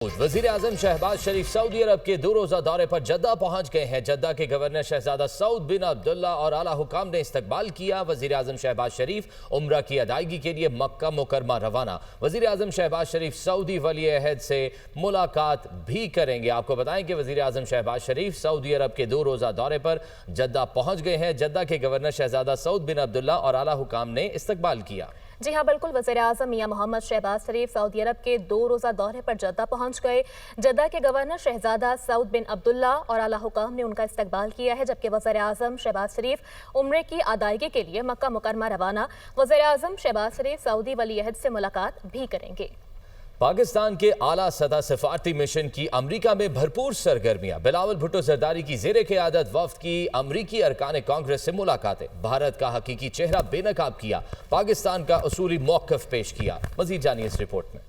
वजीर आजम शहबाज शरीफ सऊदी अरब के 2 रोजा दौरे पर जद्दा पहुंच गए हैं। जद्दा के गवर्नर शहजादा सऊद बिन अब्दुल्ला और आला हुकाम ने इस्तकबाल किया। वजीर आजम शहबाज शरीफ उम्रा की अदायगी के लिए मक्का मुकरमा रवाना। वजीर आजम शहबाज शरीफ सऊदी वली अहद से मुलाकात भी करेंगे। आपको बताएं कि वजीर आजम शहबाज शरीफ सऊदी अरब के 2 रोजा दौरे पर जद्दा पहुंच गए हैं। जद्दा के गवर्नर शहजादा सऊद बिन अब्दुल्ला और आला हुकाम ने इस्तकबाल किया। जी हाँ, बिल्कुल। वज़ीर आज़म मियां मोहम्मद शहबाज शरीफ सऊदी अरब के 2 रोज़ा दौरे पर जद्दा पहुंच गए। जद्दा के गवर्नर शहजादा सऊद बिन अब्दुल्ला और आला हुकाम ने उनका इस्तकबाल किया है, जबकि वज़ीर आज़म शहबाज शरीफ उम्रे की अदायगी के लिए मक्का मुकरमा रवाना। वज़ीर आज़म शहबाज शरीफ सऊदी वली अहद से मुलाकात भी करेंगे। पाकिस्तान के आला सतह सफारती मिशन की अमरीका में भरपूर सरगर्मियां। बिलावल भुट्टो जरदारी की जेर क़यादत वफ्द की अमरीकी अरकान कांग्रेस से मुलाकातें। भारत का हकीकी चेहरा बेनकाब किया, पाकिस्तान का उसूली मौक़िफ़ पेश किया। मज़ीद जानिए इस रिपोर्ट में।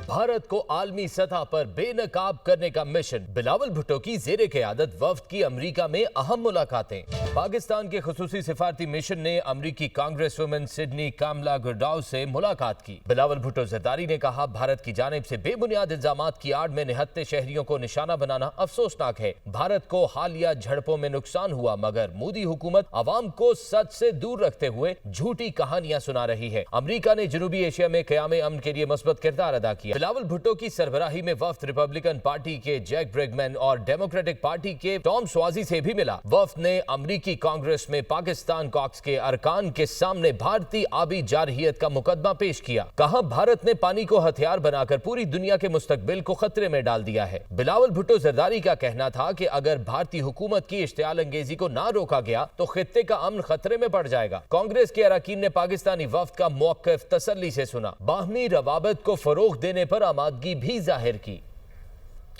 भारत को आलमी सतह पर बेनकाब करने का मिशन। बिलावल भुट्टो की जेर क़यादत वफ्द की अमरीका में अहम मुलाकातें। पाकिस्तान के खुसूसी सिफारती मिशन ने अमरीकी कांग्रेस वुमेन सिडनी कामला गुरडाउ से मुलाकात की। बिलावल भुट्टो जरदारी ने कहा, भारत की जानिब से बेबुनियाद इल्जामात की आड़ में निहत्ते शहरियों को निशाना बनाना अफसोसनाक है। भारत को हालिया झड़पों में नुकसान हुआ, मगर मोदी हुकूमत अवाम को सच से दूर रखते हुए झूठी कहानियां सुना रही है। अमरीका ने जनूबी एशिया में क़याम अमन के लिए मुस्बत किरदार अदा किया। बिलावल भुट्टो की सरबराही में वफ्द रिपब्लिकन पार्टी के जैक ब्रिगमैन और डेमोक्रेटिक पार्टी के टॉम स्वाजी से भी मिला। वफ्द ने अमरीकी कांग्रेस में पाकिस्तान कॉक्स के अरकान के सामने भारतीय आबी जारहियत का मुकदमा पेश किया। कहा, भारत ने पानी को हथियार बनाकर पूरी दुनिया के मुस्तकबिल को खतरे में डाल दिया है। बिलावल भुट्टो जरदारी का कहना था कि अगर भारतीय हुकूमत की इश्तियाल अंगेजी को ना रोका गया तो खित्ते का अमन खतरे में पड़ जाएगा। कांग्रेस के अरकान ने पाकिस्तानी वफ्द का मौक़िफ़ तसल्ली से सुना। बाहमी रवाबत को फरोग देने पर आमादगी भी जाहिर की।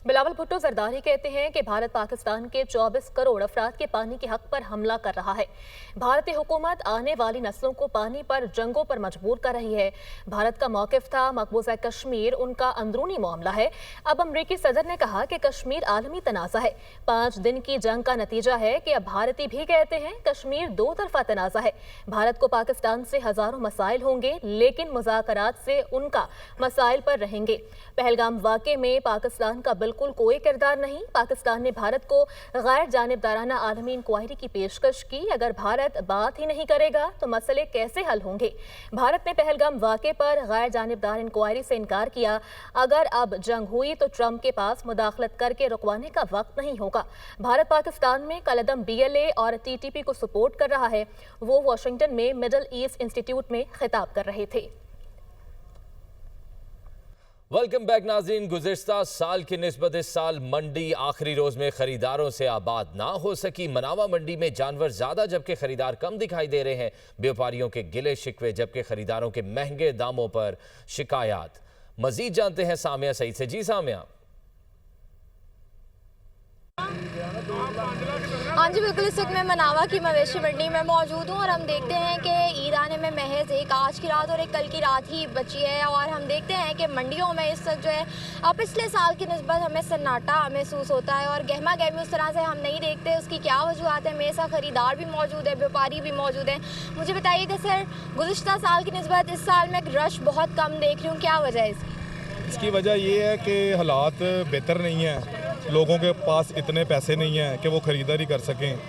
बिलावल भुट्टो जरदारी कहते हैं कि भारत पाकिस्तान के 24 करोड़ अफराद के पानी के हक पर हमला कर रहा है। भारतीय हुकूमत आने वाली नस्लों को पानी पर जंगों पर मजबूर कर रही है। भारत का मौक़िफ़ था मकबूजा कश्मीर उनका अंदरूनी मामला है। अब अमरीकी सदर ने कहा कि कश्मीर आलमी तनाज़ा है। 5 दिन की जंग का नतीजा है कि अब भारतीय भी कहते हैं कश्मीर 2 तरफा तनाज़ा है। भारत को पाकिस्तान से हजारों मसाइल होंगे, लेकिन मुज़ाकरात से उनका मसाइल पर रहेंगे। पहलगाम वाक़े में पाकिस्तान का बिल्कुल कोई किरदार नहीं। पाकिस्तान ने भारत को गैर जानिबदाराना आलमी इंक्वायरी की पेशकश की। अगर भारत बात ही नहीं करेगा तो मसले कैसे हल होंगे? भारत ने पहलगाम वाक़े पर गैर जानिबदार इंक्वायरी से इनकार किया। अगर अब जंग हुई तो ट्रंप के पास मुदाखलत करके रुकवाने का वक्त नहीं होगा। भारत पाकिस्तान में कलदम BLA और TTP को सपोर्ट कर रहा है। वो वाशिंगटन में मिडल ईस्ट इंस्टीट्यूट में खिताब कर रहे थे। वेलकम बैक नाज़रीन। गुज़िश्ता साल की निस्बत इस साल मंडी आखिरी रोज में खरीदारों से आबाद ना हो सकी। मनावा मंडी में जानवर ज्यादा जबकि खरीदार कम दिखाई दे रहे हैं। व्यापारियों के गिले शिकवे जबकि खरीदारों के महंगे दामों पर शिकायत। मजीद जानते हैं सामिया सईद से। जी सामिया। हाँ जी बिल्कुल, इस वक्त मैं मनावा की मवेशी मंडी में मौजूद हूँ और हम देखते हैं कि ईद आने में महज एक आज की रात और एक कल की रात ही बची है। और हम देखते हैं कि मंडियों में इस वक्त जो है पिछले साल की निस्बत हमें सन्नाटा महसूस होता है और गहमा गहमी उस तरह से हम नहीं देखते। उसकी क्या वजूहत है? मेरे साथ खरीदार भी मौजूद है, व्यापारी भी मौजूद है। मुझे बताइए कि सर, गुज़िश्ता साल की निस्बत इस साल में रश बहुत कम देख रही हूँ, क्या वजह है इसकी? इसकी वजह ये है कि हालात बेहतर नहीं है, लोगों के पास इतने पैसे नहीं हैं कि वो ख़रीदारी कर सकें।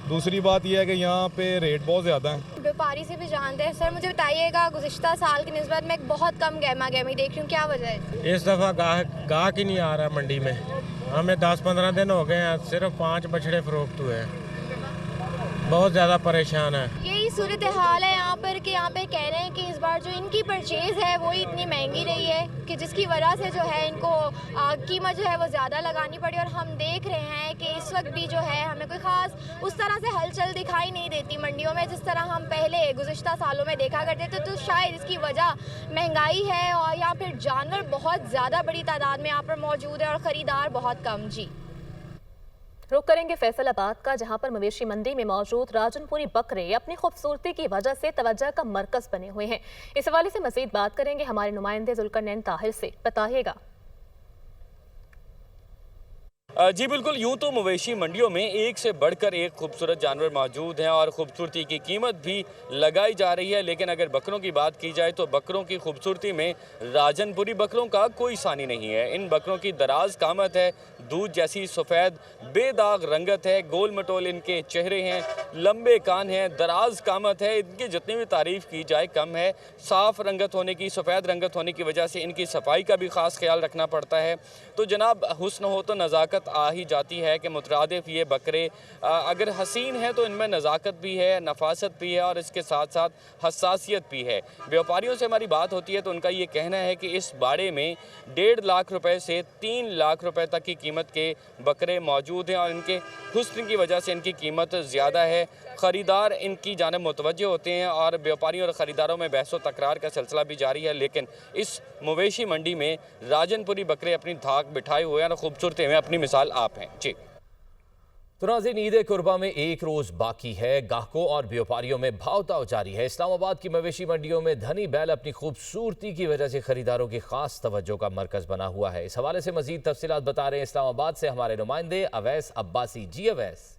दूसरी बात यह है कि यहाँ पे रेट बहुत ज़्यादा है। व्यापारी से भी जानते हैं। सर मुझे बताइएगा, गुज़िश्ता साल की निस्बत में बहुत कम गहमा गहमी देख रही हूँ, क्या वजह है? इस दफ़ा गाहक ही नहीं आ रहा मंडी में। हमें 10-15 दिन हो गए हैं, सिर्फ 5 बछड़े फ़रोख्त हुए हैं। बहुत ज़्यादा परेशान है। यही सूरत हाल है यहाँ पर कि यहाँ पे कह रहे हैं कि इस बार जो इनकी परचेज़ है वो इतनी महंगी रही है कि जिसकी वजह से जो है इनको कीमत जो है वो ज़्यादा लगानी पड़ी। और हम देख रहे हैं कि इस वक्त भी जो है हमें कोई ख़ास उस तरह से हलचल दिखाई नहीं देती मंडियों में जिस तरह हम पहले गुज़िश्ता सालों में देखा करते थे। तो शायद इसकी वजह महंगाई है और या फिर जानवर बहुत ज़्यादा बड़ी तादाद में यहाँ पर मौजूद है और ख़रीदार बहुत कम। जी रुख करेंगे फैसलाबाद का, जहां पर मवेशी मंडी में मौजूद राजनपुरी बकरे अपनी खूबसूरती की वजह से तवज्जो का मरकज बने हुए हैं। इस हवाले से मजीद बात करेंगे हमारे नुमाइंदे जुल्करनैन ताहिर से। बताइएगा। जी बिल्कुल, यूँ तो मवेशी मंडियों में एक से बढ़कर एक खूबसूरत जानवर मौजूद हैं और खूबसूरती की कीमत भी लगाई जा रही है, लेकिन अगर बकरों की बात की जाए तो बकरों की खूबसूरती में राजनपुरी बकरों का कोई सानी नहीं है। इन बकरों की दराज कामत है, दूध जैसी सफ़ेद बेदाग रंगत है, गोल मटोल इनके चेहरे हैं, लंबे कान हैं, दराज कामत है, इनकी जितनी भी तारीफ़ की जाए कम है। साफ़ रंगत होने की, सफ़ेद रंगत होने की वजह से इनकी सफाई का भी ख़ास ख्याल रखना पड़ता है। तो जनाब, हुस्न हो तो नज़ाकत आ ही जाती है कि मुतरादिफ ये बकरे अगर हसीन हैं तो इनमें नज़ाकत भी है, नफासत भी है और इसके साथ साथ हसासियत भी है। व्यापारियों से हमारी बात होती है तो उनका ये कहना है कि इस बाड़े में 1.5 लाख रुपए से 3 लाख रुपए तक की कीमत के बकरे मौजूद हैं और इनके हुस्न की वजह से इनकी कीमत ज़्यादा है। ख़रीदार इनकी जानिब मुतवज्जह होते हैं और व्यापारियों और ख़रीदारों में बहस व तकरार का सिलसिला भी जारी है, लेकिन इस मवेशी मंडी में राजनपुरी बकरे अपनी धाक बिठाए हुए हैं और खूबसूरती में अपनी मिसाल आप हैं। जी तो नाज़रीन, ईद कुर्बा में एक रोज़ बाकी है। गाहकों और व्यापारियों में भाव-ताव जारी है। इस्लामाबाद की मवेशी मंडियों में धनी बैल अपनी खूबसूरती की वजह से खरीदारों की खास तवज्जो का मरकज़ बना हुआ है। इस हवाले से मज़ीद तफसीलात बता रहे हैं इस्लामाबाद से हमारे नुमाइंदे अवैस अब्बासी। जी अवैस।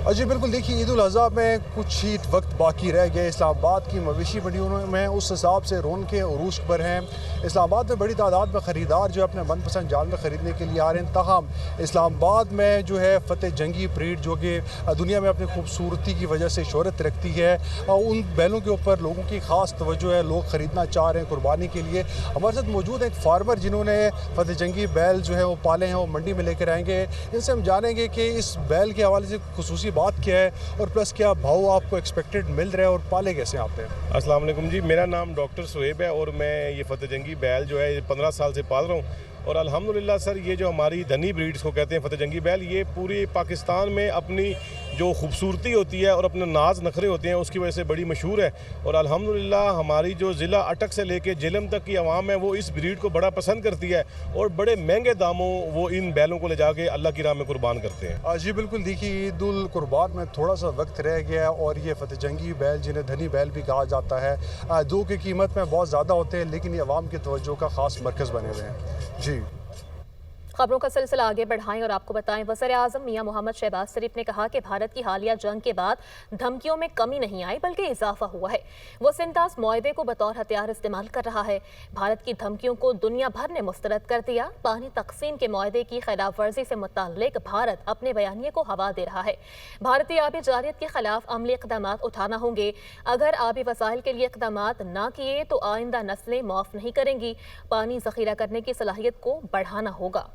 जी बिल्कुल, देखिए ईद उल अज़हा में कुछ ही वक्त बाकी रह गया। इस्लामाबाद की मवेशी मंडियों में उस हिसाब से रौनकें उरूज पर हैं। इस्लामाबाद में बड़ी तादाद में ख़रीदार जो है अपने मनपसंद जानवर ख़रीदने के लिए आ रहे हैं। ताहम इस्लामाबाद में जो है फ़तेह जंगी ब्रीड जो कि दुनिया में अपनी खूबसूरती की वजह से शोहरत रखती है, उन बैलों के ऊपर लोगों की ख़ास तवज्जो है। लोग ख़रीदना चाह रहे हैं कुर्बानी के लिए। हमारे साथ मौजूद है एक फार्मर जिन्होंने फ़तेह जंगी बैल जो है वो पाले हैं, वो मंडी में लेकर आएंगे। इनसे हम जानेंगे कि इस बैल के हवाले से खुसूसी बात क्या है और प्लस क्या भाव आपको एक्सपेक्टेड मिल रहा है और पाले कैसे आप हैं। अस्सलाम वालेकुम जी, मेरा नाम डॉक्टर सुहेब है और मैं ये फ़तेह जंगी बैल जो है 15 साल से पाल रहा हूँ। और अल्हम्दुलिल्लाह सर, ये जो हमारी धनी ब्रीड्स को कहते हैं फ़तेह जंगी बैल, ये पूरी पाकिस्तान में अपनी जो खूबसूरती होती है और अपने नाज नखरे होते हैं उसकी वजह से बड़ी मशहूर है। और अल्हम्दुलिल्लाह हमारी जो ज़िला अटक से लेके जेलम तक की आवाम है वो इस ब्रीड को बड़ा पसंद करती है और बड़े महंगे दामों वो इन बैलों को ले जाके अल्लाह की राह में कुर्बान करते हैं। जी बिल्कुल, देखिए ईद उल कुर्बान में थोड़ा सा वक्त रह गया है और ये फ़तेह जंगी बैल जिन्हें धनी बैल भी कहा जाता है, दो की कीमत में बहुत ज़्यादा होते हैं, लेकिन ये अवाम की तवज्जो का ख़ास मरकज़ बने हुए हैं। जी खबरों का सिलसिला आगे बढ़ाएं और आपको बताएं, वज़ीर-ए-आज़म मियां मोहम्मद शहबाज शरीफ ने कहा कि भारत की हालिया जंग के बाद धमकियों में कमी नहीं आई बल्कि इजाफा हुआ है। वो सिंतास मुआहदे को बतौर हथियार इस्तेमाल कर रहा है। भारत की धमकियों को दुनिया भर ने मुस्तरद कर दिया। पानी तकसीम के मुआहदे की खिलाफ वर्जी से मुताल्लिक भारत अपने बयानिए को हवा दे रहा है। भारतीय आबी जारियत के खिलाफ अमली इक़दाम उठाना होंगे। अगर आबी वसाइल के लिए इक़दाम ना किए तो आइंदा नस्लें माफ़ नहीं करेंगी। पानी ज़ख़ीरा करने की सलाहियत को बढ़ाना होगा।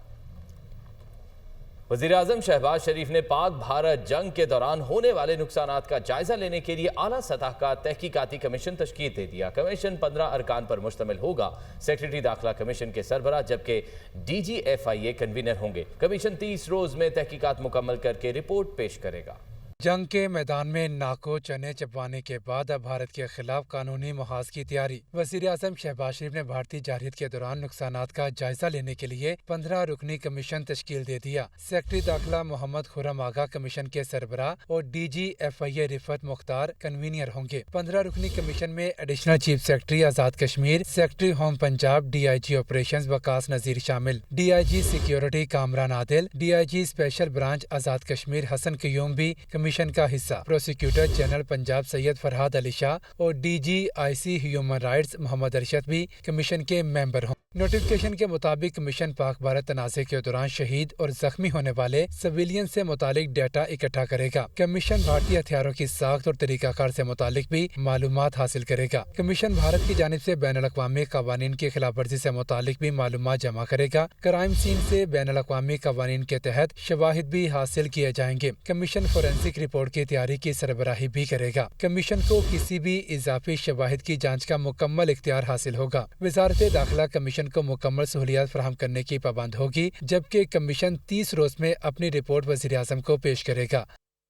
वज़ीर-ए-आज़म शहबाज शरीफ ने पाक भारत जंग के दौरान होने वाले नुकसानात का जायजा लेने के लिए आला सतह का तहकीकाती कमीशन तश्कील दे दिया। कमीशन 15 अरकान पर मुश्तमिल होगा। सेक्रेटरी दाखिला कमीशन के सरबराह जबकि DGFIA कन्वीनर होंगे। कमीशन 30 रोज में तहकीकात मुकम्मल करके रिपोर्ट पेश करेगा। जंग के मैदान में नाको चने चपवाने के बाद अब भारत के खिलाफ कानूनी मुहाज की तैयारी। वज़ीर-ए-आज़म शहबाज शरीफ ने भारतीय जारहियत के दौरान नुकसानात का जायजा लेने के लिए 15 रुकनी कमीशन तश्कील दे दिया। सेक्रेटरी दाखिला मोहम्मद खुर्रम आगा कमीशन के सरबराह और DGFIA रिफत मुख्तार कन्वीनर होंगे। 15 रुकनी कमीशन में additional chief secretary Azad Kashmir, secretary home Punjab, DIG operations Waqas Nazir शामिल, DIG security Kamran Adil, DIG special branch Azad Kashmir Hassan Qayyum भी कमीशन का हिस्सा। प्रोसिक्यूटर जनरल पंजाब सैयद फरहाद अली शाह और DGIC human rights Mohammad Arshad भी कमीशन के मेंबर हों। नोटिफिकेशन के मुताबिक कमीशन पाक भारत तनाज़े के दौरान शहीद और जख्मी होने वाले सिविलियन से मुतालिक डाटा इकट्ठा करेगा। कमीशन भारतीय हथियारों की साख्त और तरीकाकार से मुतालिक भी मालूमात हासिल करेगा। कमीशन भारत की जानिब से बैनुल अक़वामी क़वानीन की खिलाफ वर्जी से मुतालिक भी मालूमात जमा करेगा। क्राइम सीन से बैनुल अक़वामी क़वानीन के तहत शवाहिद भी हासिल किए जाएंगे। कमीशन फोरेंसिक रिपोर्ट की तैयारी की सरबराही भी करेगा। कमीशन को किसी भी इजाफी शवाहिद की जाँच का मुकम्मल इख्तियार हासिल होगा। वज़ारत दाखिला कमीशन को मुकम्मल सहूलियात फराहम करने की पाबंद होगी, जबकि कमीशन 30 रोज में अपनी रिपोर्ट वज़ीर-ए-आज़म को पेश करेगा।